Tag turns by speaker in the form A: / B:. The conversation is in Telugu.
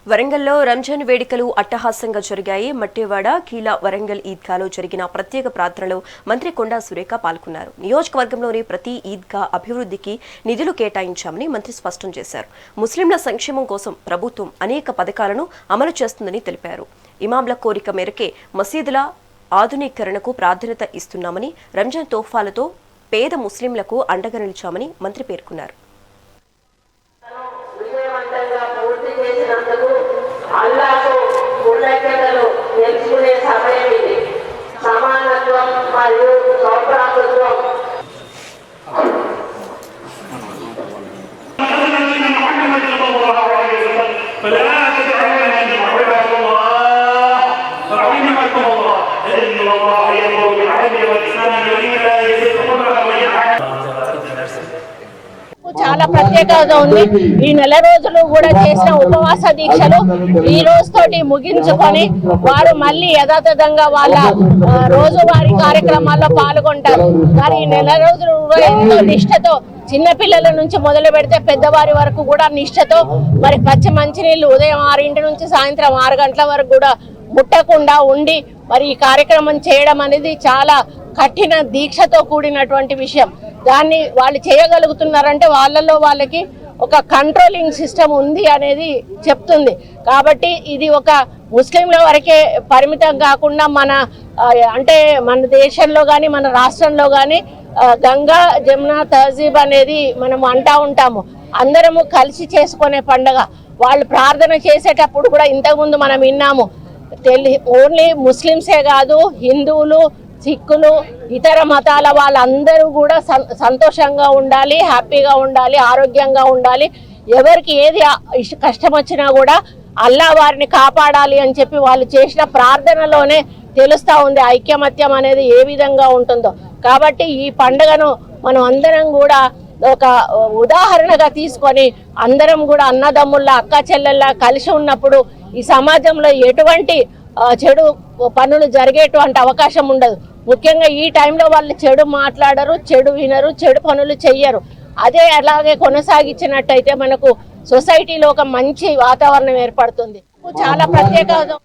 A: వరంగల్లో రంజాన్ వేడుకలు అట్టహాసంగా జరిగాయి. మట్టేవాడ కీల వరంగల్ ఈద్గాలో జరిగిన ప్రత్యేక ప్రార్థనలో మంత్రి కొండా సురేఖ పాల్గొన్నారు. నియోజకవర్గంలోని ప్రతి ఈద్గా అభివృద్ధికి నిధులు కేటాయించామని మంత్రి స్పష్టం చేశారు. ముస్లింల సంక్షేమం కోసం ప్రభుత్వం అనేక పథకాలను అమలు చేస్తుందని తెలిపారు. ఇమాంల కోరిక మేరకే మసీదుల ఆధునీకరణకు ప్రాధాన్యత ఇస్తున్నామని, రంజాన్ తోఫాలతో పేద ముస్లింలకు అండగా నిలిచామని మంత్రి పేర్కొన్నారు.
B: అల్లాహకు కృతజ్ఞతలు తెలుసుకునే సమయం ఇది. సమానత్వం మరియు సౌభ్రాతృత్వం
C: చాలా ప్రత్యేకత ఉంది. ఈ నెల రోజులు కూడా చేసిన ఉపవాస దీక్షలు ఈ రోజుతోటి ముగించుకొని వారు మళ్ళీ యథాతథంగా వాళ్ళ రోజువారీ కార్యక్రమాల్లో పాల్గొంటారు. కానీ ఈ నెల రోజులు కూడా ఎంతో నిష్ఠతో చిన్నపిల్లల నుంచి మొదలు పెడితే పెద్దవారి వరకు కూడా నిష్ఠతో మరి పచ్చి మంచినీళ్ళు ఉదయం 6 నుంచి సాయంత్రం 6 గంటల వరకు కూడా ముట్టకుండా ఉండి మరి ఈ కార్యక్రమం చేయడం అనేది చాలా కఠిన దీక్షతో కూడినటువంటి విషయం. దాన్ని వాళ్ళు చేయగలుగుతున్నారంటే వాళ్ళకి ఒక కంట్రోలింగ్ సిస్టమ్ ఉంది అనేది చెప్తుంది. కాబట్టి ఇది ఒక ముస్లింల వరకే పరిమితం కాకుండా మన దేశంలో కానీ మన రాష్ట్రంలో కానీ గంగా జమున తహజీబ్ అనేది మనం అంటా ఉంటాము. అందరము కలిసి చేసుకునే పండుగ. వాళ్ళు ప్రార్థన చేసేటప్పుడు కూడా ఇంతకుముందు మనం విన్నాము, ఓన్లీ ముస్లింసే కాదు, హిందువులు, సిక్కులు, ఇతర మతాల వాళ్ళందరూ కూడా సంతోషంగా ఉండాలి, హ్యాపీగా ఉండాలి, ఆరోగ్యంగా ఉండాలి. ఎవరికి ఏది కష్టం వచ్చినా కూడా అల్లా వారిని కాపాడాలి అని చెప్పి వాళ్ళు చేసిన ప్రార్థనలోనే తెలుస్తూ ఉంది ఐక్యమత్యం అనేది ఏ విధంగా ఉంటుందో. కాబట్టి ఈ పండుగను మనం అందరం కూడా ఒక ఉదాహరణగా తీసుకొని అందరం కూడా అన్నదమ్ముల్లా అక్క చెల్లెల్లా కలిసి ఉన్నప్పుడు ఈ సమాజంలో ఎటువంటి చెడు పనులు జరిగేటువంటి అవకాశం ఉండదు. ముఖ్యంగా ఈ టైంలో వాళ్ళు చెడు మాట్లాడరు, చెడు వినరు, చెడు పనులు చెయ్యరు. అదే అలాగే కొనసాగించినట్టయితే మనకు సొసైటీలో ఒక మంచి వాతావరణం ఏర్పడుతుంది. చాలా ప్రత్యేకత